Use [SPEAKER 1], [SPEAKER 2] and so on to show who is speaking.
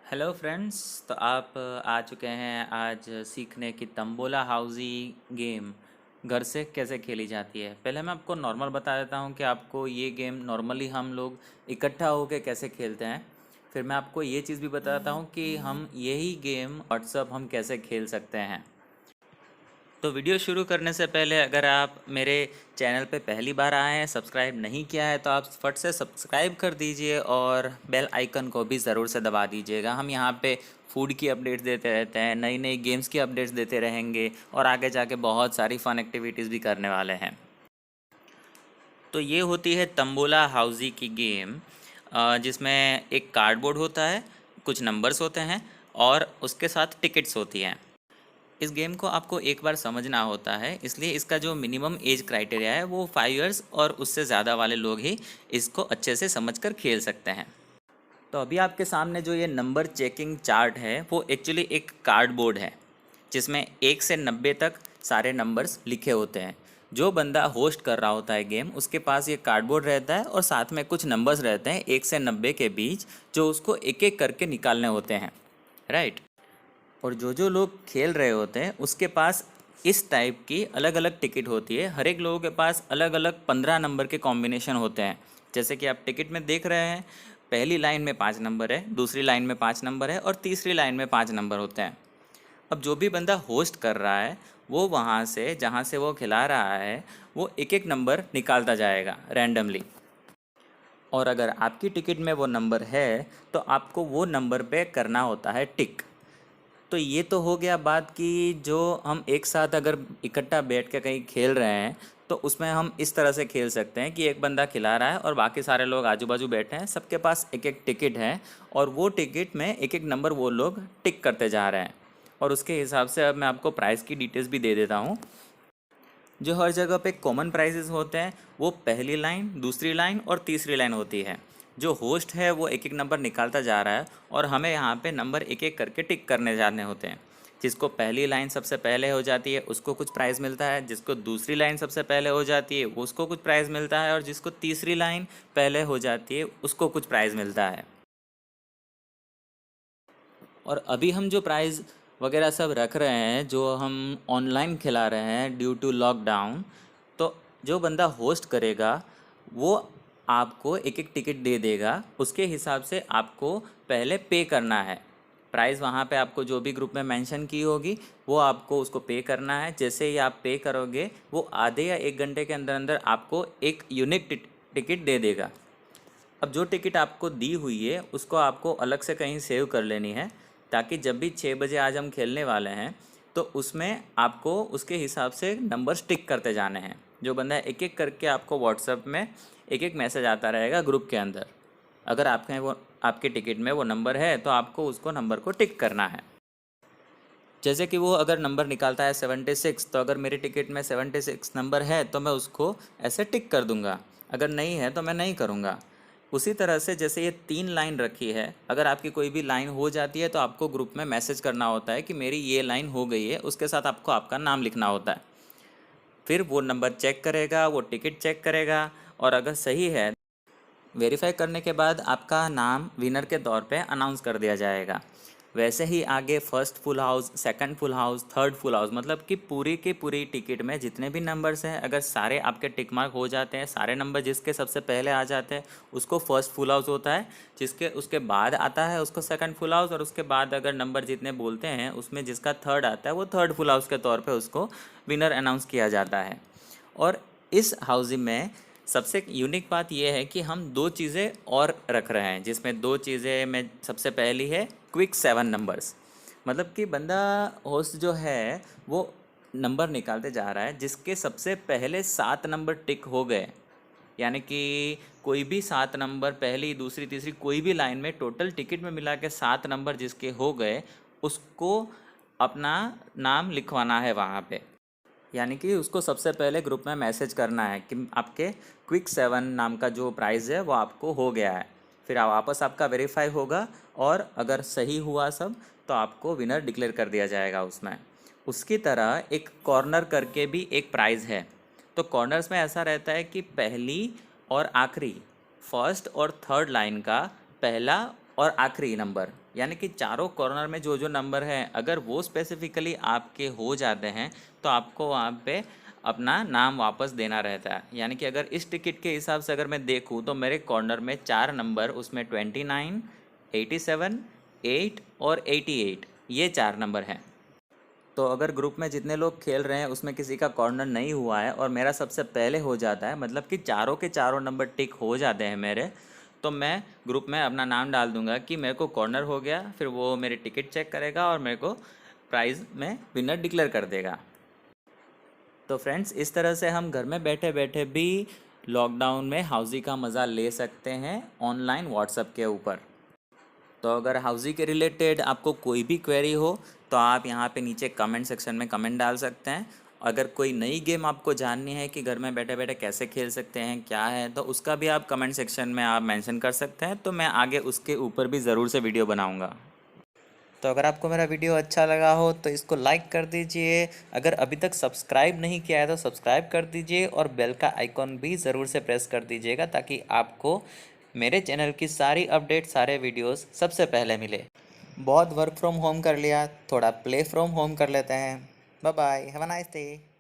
[SPEAKER 1] Hello friends. तो आप आ चुके हैं आज सीखने की तंबोला हाउजी गेम घर से कैसे खेली जाती है। पहले मैं आपको नॉर्मल बता देता हूँ कि आपको ये गेम नॉर्मली हम लोग इकट्ठा होकर कैसे खेलते हैं। फिर मैं आपको ये चीज़ भी बताता हूँ कि हम यही गेम व्हाट्सअप हम कैसे खेल सकते हैं। तो वीडियो शुरू करने से पहले अगर आप मेरे चैनल पे पहली बार आए हैं, सब्सक्राइब नहीं किया है, तो आप फट से सब्सक्राइब कर दीजिए और बेल आइकन को भी ज़रूर से दबा दीजिएगा। हम यहाँ पे फूड की अपडेट्स देते रहते हैं, नई नई गेम्स की अपडेट्स देते रहेंगे और आगे जाके बहुत सारी फ़न एक्टिविटीज़ भी करने वाले हैं। तो ये होती है तंबोला हाउजी की गेम, जिसमें एक कार्डबोर्ड होता है, कुछ नंबर्स होते हैं और उसके साथ टिकट्स होती हैं। इस गेम को आपको एक बार समझना होता है, इसलिए इसका जो मिनिमम एज क्राइटेरिया है वो 5 इयर्स और उससे ज़्यादा वाले लोग ही इसको अच्छे से समझकर खेल सकते हैं। तो अभी आपके सामने जो ये नंबर चेकिंग चार्ट है वो एक्चुअली एक कार्डबोर्ड है, जिसमें 1 से 90 तक सारे नंबर्स लिखे होते हैं। जो बंदा होस्ट कर रहा होता है गेम, उसके पास ये कार्डबोर्ड रहता है और साथ में कुछ नंबर्स रहते हैं 1 से 90 के बीच, जो उसको एक एक करके निकालने होते हैं, राइट। और जो लोग खेल रहे होते हैं उसके पास इस टाइप की अलग अलग टिकट होती है। हर एक लोगों के पास अलग अलग 15 नंबर के कॉम्बिनेशन होते हैं। जैसे कि आप टिकट में देख रहे हैं, पहली लाइन में 5 नंबर है, दूसरी लाइन में 5 नंबर है और तीसरी लाइन में 5 नंबर होते हैं। अब जो भी बंदा होस्ट कर रहा है वो वहाँ से, जहाँ से वो खिला रहा है, वो एक एक नंबर निकालता जाएगा रैंडमली। और अगर आपकी टिकट में वो नंबर है तो आपको वो नंबर पे करना होता है टिक। तो ये तो हो गया बात कि जो हम एक साथ अगर इकट्ठा बैठ के कहीं खेल रहे हैं तो उसमें हम इस तरह से खेल सकते हैं कि एक बंदा खिला रहा है और बाकी सारे लोग आजू बाजू बैठे हैं, सबके पास एक एक टिकट है और वो टिकट में एक एक नंबर वो लोग टिक करते जा रहे हैं। और उसके हिसाब से अब मैं आपको प्राइस की डिटेल्स भी दे देता हूँ। जो हर जगह पे कॉमन प्राइजेस होते हैं वो पहली लाइन, दूसरी लाइन और तीसरी लाइन होती है। जो होस्ट है वो एक एक नंबर निकालता जा रहा है और हमें यहाँ पे नंबर एक एक करके टिक करने जाने होते हैं। जिसको पहली लाइन सबसे पहले हो जाती है उसको कुछ प्राइज़ मिलता है, जिसको दूसरी लाइन सबसे पहले हो जाती है उसको कुछ प्राइज़ मिलता है और जिसको तीसरी लाइन पहले हो जाती है उसको कुछ प्राइज़ मिलता है। और अभी हम जो प्राइज़ वगैरह सब रख रहे हैं, जो हम ऑनलाइन खिला रहे हैं ड्यू टू लॉकडाउन, तो जो बंदा होस्ट करेगा वो आपको एक एक टिकट दे देगा। उसके हिसाब से आपको पहले पे करना है। प्राइस वहाँ पे आपको जो भी ग्रुप में मेंशन की होगी वो आपको उसको पे करना है। जैसे ही आप पे करोगे वो आधे या 1 घंटे के अंदर अंदर आपको एक यूनिक टिकट दे देगा। अब जो टिकट आपको दी हुई है उसको आपको अलग से कहीं सेव कर लेनी है, ताकि जब भी 6 बजे आज हम खेलने वाले हैं तो उसमें आपको उसके हिसाब से नंबर टिक करते जाने हैं। जो बंदा एक एक करके आपको व्हाट्सएप में एक एक मैसेज आता रहेगा ग्रुप के अंदर। अगर आपके वो आपके टिकट में वो नंबर है तो आपको उसको नंबर को टिक करना है। जैसे कि वो अगर नंबर निकालता है 76, तो अगर मेरे टिकट में 76 नंबर है तो मैं उसको ऐसे टिक कर दूंगा। अगर नहीं है तो मैं नहीं करूँगा। उसी तरह से जैसे ये 3 लाइन रखी है, अगर आपकी कोई भी लाइन हो जाती है तो आपको ग्रुप में मैसेज करना होता है कि मेरी ये लाइन हो गई है, उसके साथ आपको आपका नाम लिखना होता है। फिर वो नंबर चेक करेगा, वो टिकट चेक करेगा और अगर सही है, वेरीफाई करने के बाद आपका नाम विनर के तौर पे अनाउंस कर दिया जाएगा। वैसे ही आगे first full house, second full house, third full house, मतलब कि पूरी की पूरी टिकट में जितने भी नंबर्स हैं, अगर सारे आपके टिक मार्क हो जाते हैं, सारे नंबर जिसके सबसे पहले आ जाते हैं उसको फर्स्ट फुल हाउस होता है। जिसके उसके बाद आता है उसको सेकंड फुल हाउस और उसके बाद अगर नंबर जितने बोलते हैं उसमें जिसका थर्ड आता है वो थर्ड फुल हाउस के तौर पर उसको विनर अनाउंस किया जाता है। और इस हाउसिंग में सबसे यूनिक बात यह है कि हम दो चीज़ें और रख रहे हैं, जिसमें दो चीज़ें में सबसे पहली है क्विक 7 नंबर्स। मतलब कि बंदा होस्ट जो है वो नंबर निकालते जा रहा है, जिसके सबसे पहले 7 नंबर टिक हो गए, यानी कि कोई भी 7 नंबर पहली, दूसरी, तीसरी कोई भी लाइन में टोटल टिकट में मिला के 7 नंबर जिसके हो गए उसको अपना नाम लिखवाना है वहाँ पे। यानी कि उसको सबसे पहले ग्रुप में मैसेज करना है कि आपके क्विक 7 नाम का जो प्राइज़ है वो आपको हो गया है। फिर वापस आपका वेरीफाई होगा और अगर सही हुआ सब तो आपको विनर डिक्लेयर कर दिया जाएगा उसमें। उसकी तरह एक कॉर्नर करके भी एक प्राइज़ है। तो कॉर्नर्स में ऐसा रहता है कि पहली और आखिरी, फर्स्ट और थर्ड लाइन का पहला और आखिरी नंबर यानी कि चारों कॉर्नर में जो जो नंबर हैं अगर वो स्पेसिफिकली आपके हो जाते हैं तो आपको वहाँ पे अपना नाम वापस देना रहता है। यानी कि अगर इस टिकट के हिसाब से अगर मैं देखूँ तो मेरे कॉर्नर में 4 नंबर, उसमें 29, 87, 8 और 88, ये 4 नंबर हैं। तो अगर ग्रुप में जितने लोग खेल रहे हैं उसमें किसी का कॉर्नर नहीं हुआ है और मेरा सबसे पहले हो जाता है, मतलब कि चारों के चारों नंबर टिक हो जाते हैं मेरे, तो मैं ग्रुप में अपना नाम डाल दूंगा कि मेरे को कॉर्नर हो गया। फिर वो मेरी टिकट चेक करेगा और मेरे को प्राइज़ में विनर डिक्लेयर कर देगा। तो फ्रेंड्स, इस तरह से हम घर में बैठे बैठे भी लॉकडाउन में हाउजी का मज़ा ले सकते हैं ऑनलाइन व्हाट्सएप के ऊपर। तो अगर हाउजी के रिलेटेड आपको कोई भी क्वेरी हो तो आप यहाँ पे नीचे कमेंट सेक्शन में कमेंट डाल सकते हैं। अगर कोई नई गेम आपको जाननी है कि घर में बैठे बैठे कैसे खेल सकते हैं क्या है, तो उसका भी आप कमेंट सेक्शन में आप मेंशन कर सकते हैं, तो मैं आगे उसके ऊपर भी ज़रूर से वीडियो बनाऊँगा। तो अगर आपको मेरा वीडियो अच्छा लगा हो तो इसको लाइक कर दीजिए। अगर अभी तक सब्सक्राइब नहीं किया है तो सब्सक्राइब कर दीजिए और बेल का आइकॉन भी ज़रूर से प्रेस कर दीजिएगा ताकि आपको मेरे चैनल की सारी अपडेट, सारे वीडियोस सबसे पहले मिले। बहुत वर्क फ्रॉम होम कर लिया, थोड़ा प्ले फ्रॉम होम कर लेते हैं। Bye bye, have a nice day.